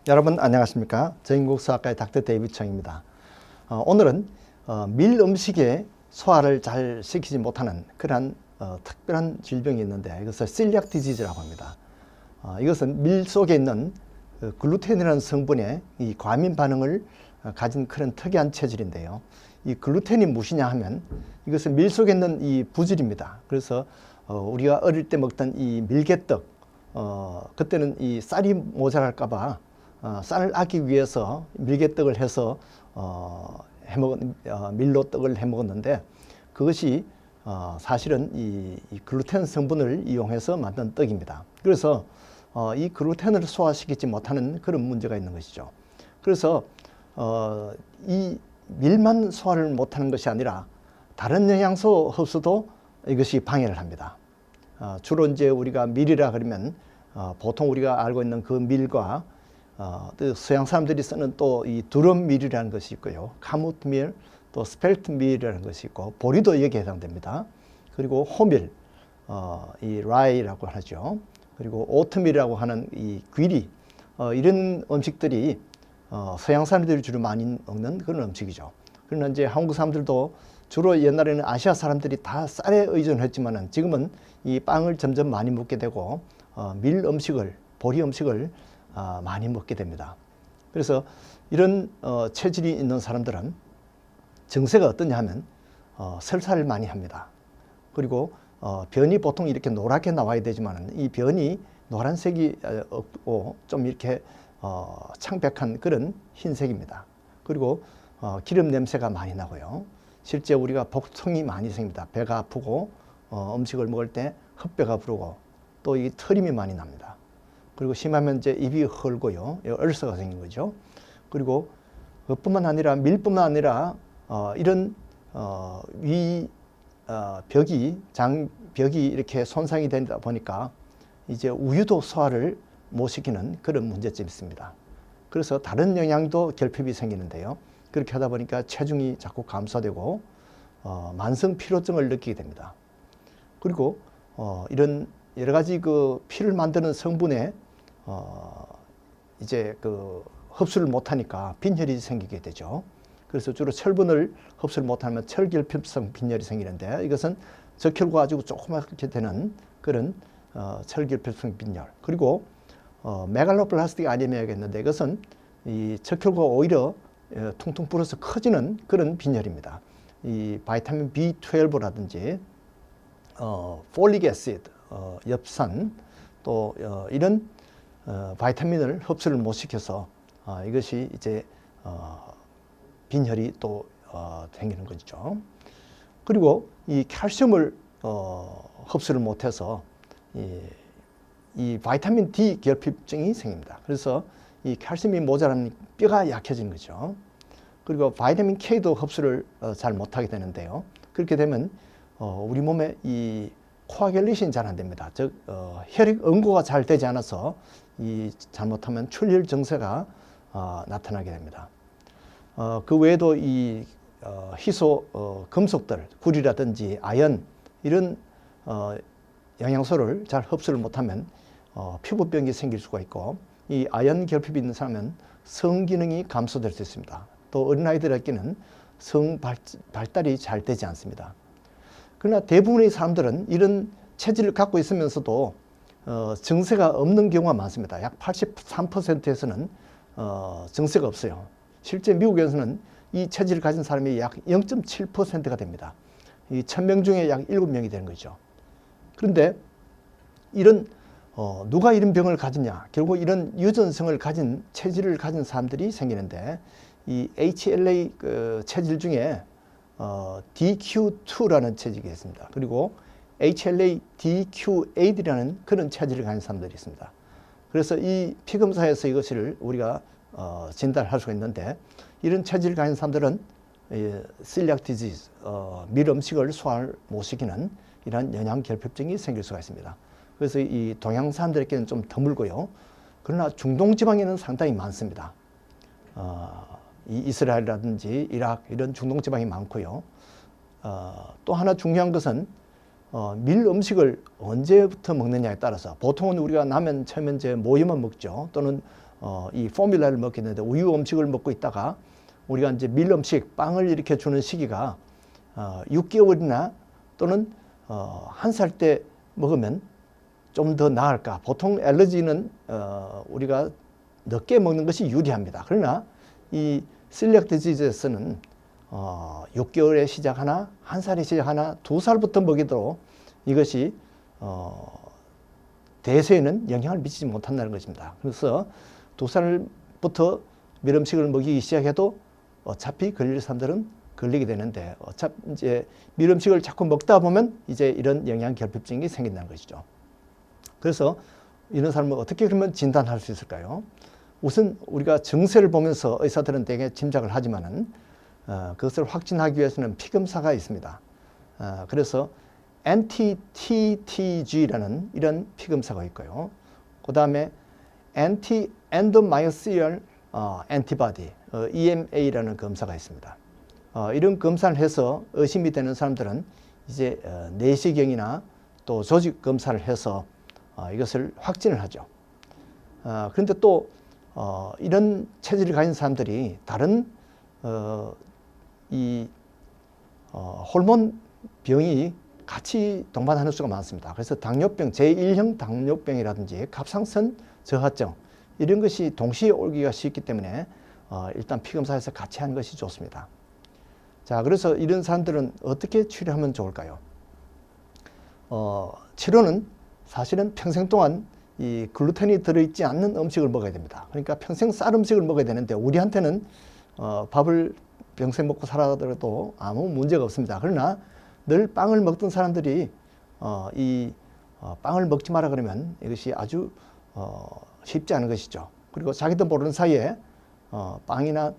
여러분 안녕하십니까? 저인국수학과의 닥터 데이비드 청입니다. 오늘은 밀 음식에 소화를 잘 시키지 못하는 그러한 특별한 질병이 있는데 이것을 셀리악 디지즈라고 합니다. 이것은 밀 속에 있는 글루텐이라는 성분의 이 과민 반응을 가진 그런 특이한 체질인데요. 이 글루텐이 무엇이냐 하면 이것은 밀 속에 있는 이 부질입니다. 그래서 우리가 어릴 때 먹던 이 밀개떡, 그때는 이 쌀이 모자랄까봐 쌀을 아끼기 위해서 밀개떡을 해서 밀로 떡을 해 먹었는데 그것이 사실은 이 글루텐 성분을 이용해서 만든 떡입니다. 그래서 이 글루텐을 소화시키지 못하는 그런 문제가 있는 것이죠. 그래서 이 밀만 소화를 못하는 것이 아니라 다른 영양소 흡수도 이것이 방해를 합니다. 주로 이제 우리가 밀이라 그러면 보통 우리가 알고 있는 그 밀과 또 서양 사람들이 쓰는 또 이 두럼 밀이라는 것이 있고요. 카무트 밀, 또 스펠트 밀이라는 것이 있고 보리도 여기에 해당됩니다. 그리고 호밀, 이 라이라고 하죠. 그리고 오트밀이라고 하는 이 귀리, 이런 음식들이 서양 사람들이 주로 많이 먹는 그런 음식이죠. 그러나 이제 한국 사람들도 주로 옛날에는 아시아 사람들이 다 쌀에 의존했지만은 지금은 이 빵을 점점 많이 먹게 되고 밀 음식을, 보리 음식을 많이 먹게 됩니다. 그래서 이런 체질이 있는 사람들은 증세가 어떠냐 하면 설사를 많이 합니다. 그리고 변이 보통 이렇게 노랗게 나와야 되지만 이 변이 노란색이 없고 좀 이렇게 창백한 그런 흰색입니다. 그리고 기름 냄새가 많이 나고요. 실제 우리가 복통이 많이 생깁니다. 배가 아프고 음식을 먹을 때 헛배가 부르고 또 이 트림이 많이 납니다. 그리고 심하면 이제 입이 헐고요. 얼서가 생긴 거죠. 그리고 그뿐만 아니라 밀뿐만 아니라 이런 장벽이 이렇게 손상이 되다 보니까 이제 우유도 소화를 못 시키는 그런 문제점이 있습니다. 그래서 다른 영양도 결핍이 생기는데요. 그렇게 하다 보니까 체중이 자꾸 감소되고 만성 피로증을 느끼게 됩니다. 그리고 이런 여러 가지 그 피를 만드는 성분에 이제 그 흡수를 못하니까 빈혈이 생기게 되죠. 그래서 주로 철분을 흡수를 못하면 철결핍성 빈혈이 생기는데 이것은 적혈구가 가지고 조그맣게 되는 그런 철결핍성 빈혈. 그리고 메갈로블라스틱 아니미아가 있는데 이것은 이 적혈구가 오히려 퉁퉁 불어서 커지는 그런 빈혈입니다. 이 바이타민 B12라든지 폴릭 애시드, 엽산 또 이런 바이타민을 흡수를 못 시켜서 이것이 이제 빈혈이 또 생기는 거죠. 그리고 이 칼슘을 흡수를 못해서 이 바이타민 D 결핍증이 생깁니다. 그래서 이 칼슘이 모자라면 뼈가 약해지는 거죠. 그리고 바이타민 K도 흡수를 잘 못하게 되는데요. 그렇게 되면 우리 몸에 이 코아귤레이션이 잘 안 됩니다. 즉 혈액 응고가 잘 되지 않아서 이 잘못하면 출혈 증세가 나타나게 됩니다. 그 외에도 이 희소 금속들, 구리라든지 아연 이런 영양소를 잘 흡수를 못하면 피부병이 생길 수가 있고 이 아연 결핍이 있는 사람은 성기능이 감소될 수 있습니다. 또 어린아이들에게는 성 발달이 잘 되지 않습니다. 그러나 대부분의 사람들은 이런 체질을 갖고 있으면서도 증세가 없는 경우가 많습니다. 약 83%에서는 증세가 없어요. 실제 미국에서는 이 체질을 가진 사람이 약 0.7%가 됩니다. 이 1000명 중에 약 7명이 되는 거죠. 그런데 이런 누가 이런 병을 가지냐? 결국 이런 유전성을 가진 체질을 가진 사람들이 생기는데 이 HLA 체질 중에 DQ2라는 체질이 있습니다. 그리고 HLA DQ8이라는 그런 체질을 가진 사람들이 있습니다. 그래서 이 피검사에서 이것을 우리가 진단할 수가 있는데 이런 체질을 가진 사람들은 셀리악 디지즈, 밀 음식을 소화를 못 시키는 이런 영양 결핍증이 생길 수가 있습니다. 그래서 이 동양 사람들에게는 좀 드물고요. 그러나 중동 지방에는 상당히 많습니다. 이 이스라엘이라든지 이라크 이런 중동 지방이 많고요. 또 하나 중요한 것은 밀 음식을 언제부터 먹느냐에 따라서 보통은 우리가 라면, 체면제, 모유만 먹죠. 또는 이 포뮬라를 먹게 되는데 우유 음식을 먹고 있다가 우리가 이제 밀 음식, 빵을 이렇게 주는 시기가 6개월이나 또는 1살 때 먹으면 좀 더 나을까? 보통 알러지는 우리가 늦게 먹는 것이 유리합니다. 그러나 이 셀리악 디지즈에서는 6개월에 시작하나 1살에 시작하나 2살부터 먹이도록 이것이 대세에는 영향을 미치지 못한다는 것입니다. 그래서 2살부터 밀음식을 먹이기 시작해도 어차피 걸릴 사람들은 걸리게 되는데 어차피 이제 밀음식을 자꾸 먹다 보면 이제 이런 영양 결핍증이 생긴다는 것이죠. 그래서 이런 사람을 어떻게 그러면 진단할 수 있을까요? 우선 우리가 증세를 보면서 의사들은 대개 짐작을 하지만은 그것을 확진하기 위해서는 피검사가 있습니다. 그래서 anti-TTG라는 이런 피검사가 있고요. 그 다음에 anti-endomyosial antibody EMA라는 검사가 있습니다. 이런 검사를 해서 의심이 되는 사람들은 이제 내시경이나 또 조직 검사를 해서 이것을 확진을 하죠. 그런데 또 이런 체질을 가진 사람들이 다른 호르몬 병이 같이 동반하는 수가 많습니다. 그래서 당뇨병, 제1형 당뇨병이라든지 갑상선 저하증 이런 것이 동시에 오기가 쉽기 때문에 일단 피검사에서 같이 하는 것이 좋습니다. 자, 그래서 이런 사람들은 어떻게 치료하면 좋을까요? 치료는 사실은 평생 동안 이 글루텐이 들어있지 않는 음식을 먹어야 됩니다. 그러니까 평생 쌀 음식을 먹어야 되는데 우리한테는 밥을 평생 먹고 살아도 아무 문제가 없습니다. 그러나 늘 빵을 먹던 사람들이 빵을 먹지 마라 그러면 이것이 아주 쉽지 않은 것이죠. 그리고 자기도 모르는 사이에 빵이나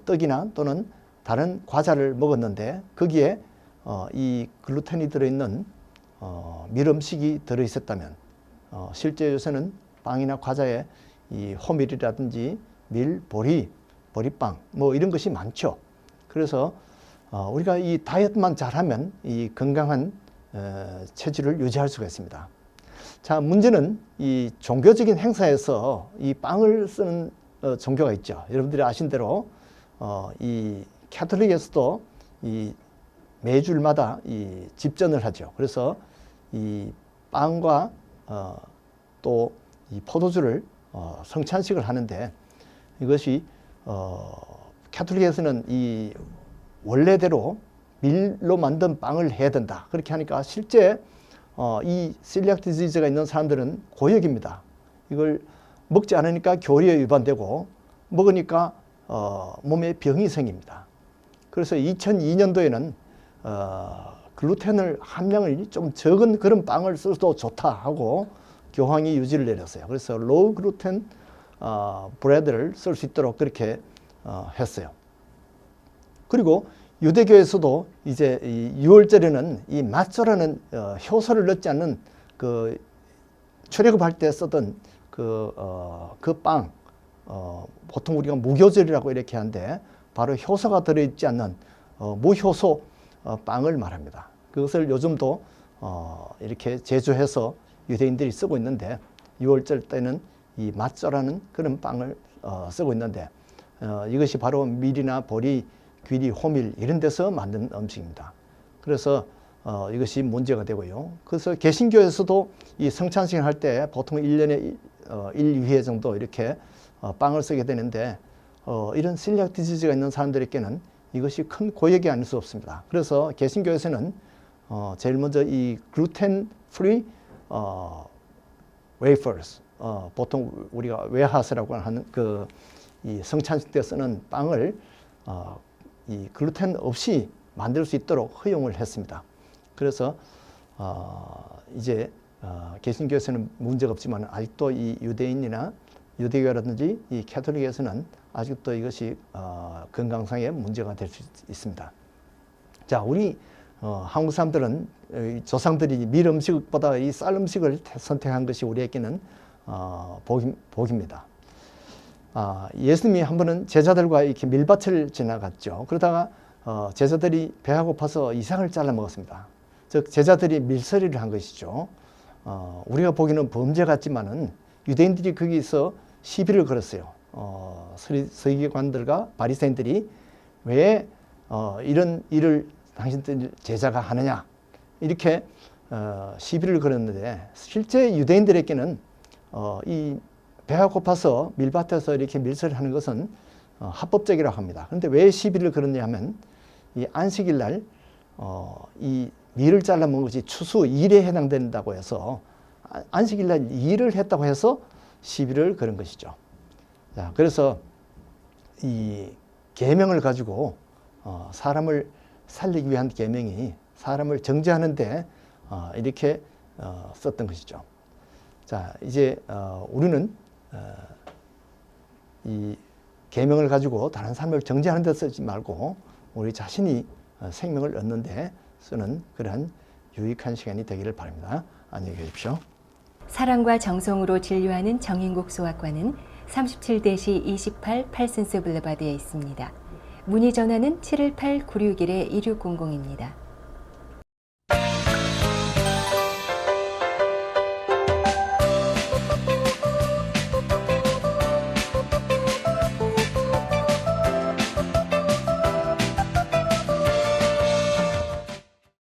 떡이나 또는 다른 과자를 먹었는데 거기에 이 글루텐이 들어있는 밀음식이 들어있었다면 실제 요새는 빵이나 과자에 이 호밀이라든지 밀, 보리빵 뭐 이런 것이 많죠. 그래서 우리가 이 다이어트만 잘하면 이 건강한 체질을 유지할 수가 있습니다. 자, 문제는 이 종교적인 행사에서 이 빵을 쓰는 종교가 있죠. 여러분들이 아신 대로 이 캐톨릭에서도 이 매주일마다 이 집전을 하죠. 그래서 이 빵과 또 이 포도주를 성찬식을 하는데 이것이 캐톨릭에서는 이 원래대로 밀로 만든 빵을 해야 된다. 그렇게 하니까 실제 이 셀리악 디지즈가 있는 사람들은 고역입니다. 이걸 먹지 않으니까 교리에 위반되고 먹으니까 몸에 병이 생깁니다. 그래서 2002년도에는 글루텐을 함량을 좀 적은 그런 빵을 써도 좋다 하고 교황이 유지를 내렸어요. 그래서 로우 글루텐 브레드를 쓸 수 있도록 그렇게 했어요. 그리고 유대교에서도 이제 이 6월절에는 이 마초라는 효소를 넣지 않는 그 출애굽할 때 쓰던 그 빵, 보통 우리가 무교절이라고 이렇게 하는데 바로 효소가 들어있지 않는 무효소 빵을 말합니다. 그것을 요즘도 이렇게 제조해서 유대인들이 쓰고 있는데 6월절 때는 이 마초라는 그런 빵을 쓰고 있는데 이것이 바로 밀이나 보리, 귀리, 호밀 이런 데서 만든 음식입니다. 그래서 이것이 문제가 되고요. 그래서 개신교에서도 이 성찬식을 할 때 보통 1년에 1, 2회 정도 이렇게 빵을 쓰게 되는데 이런 셀리악 디지즈가 있는 사람들에게는 이것이 큰 고역이 아닐 수 없습니다. 그래서 개신교에서는 제일 먼저 이 글루텐 프리 웨이퍼스 보통 우리가 웨하스라고 하는 이 성찬식 때 쓰는 빵을 이 글루텐 없이 만들 수 있도록 허용을 했습니다. 그래서 이제 개신교에서는 문제가 없지만 아직도 이 유대인이나 유대교라든지 이 캐톨릭에서는 아직도 이것이 건강상의 문제가 될 수 있습니다. 자, 우리 한국 사람들은 조상들이 밀 음식보다 이 쌀 음식을 선택한 것이 우리에게는 복입니다. 예수님이 한 번은 제자들과 이렇게 밀밭을 지나갔죠. 그러다가 제자들이 배가 고파서 이삭을 잘라 먹었습니다. 즉 제자들이 밀서리를 한 것이죠. 우리가 보기에는 범죄 같지만은 유대인들이 거기서 시비를 걸었어요. 서기관들과 바리새인들이 왜 이런 일을 당신들 제자가 하느냐 이렇게 시비를 걸었는데 실제 유대인들에게는 이 배가 고파서 밀밭에서 이렇게 밀서를 하는 것은 합법적이라고 합니다. 그런데 왜 시비를 걸었냐 하면 이 안식일 날 이 밀을 잘라 먹은 것이 추수 일에 해당된다고 해서 안식일 날 일을 했다고 해서 시비를 걸은 것이죠. 자, 그래서 이 계명을 가지고 사람을 살리기 위한 계명이 사람을 정죄하는데 이렇게 썼던 것이죠. 자, 이제 우리는 이 계명을 가지고 다른 사람을 정죄하는 데 쓰지 말고 우리 자신이 생명을 얻는 데 쓰는 그러한 유익한 시간이 되기를 바랍니다. 안녕히 계십시오. 사랑과 정성으로 진료하는 정인국 소아과는 37-28 팔슨스 블루바드에 있습니다. 문의 전화는 718-961-2600입니다.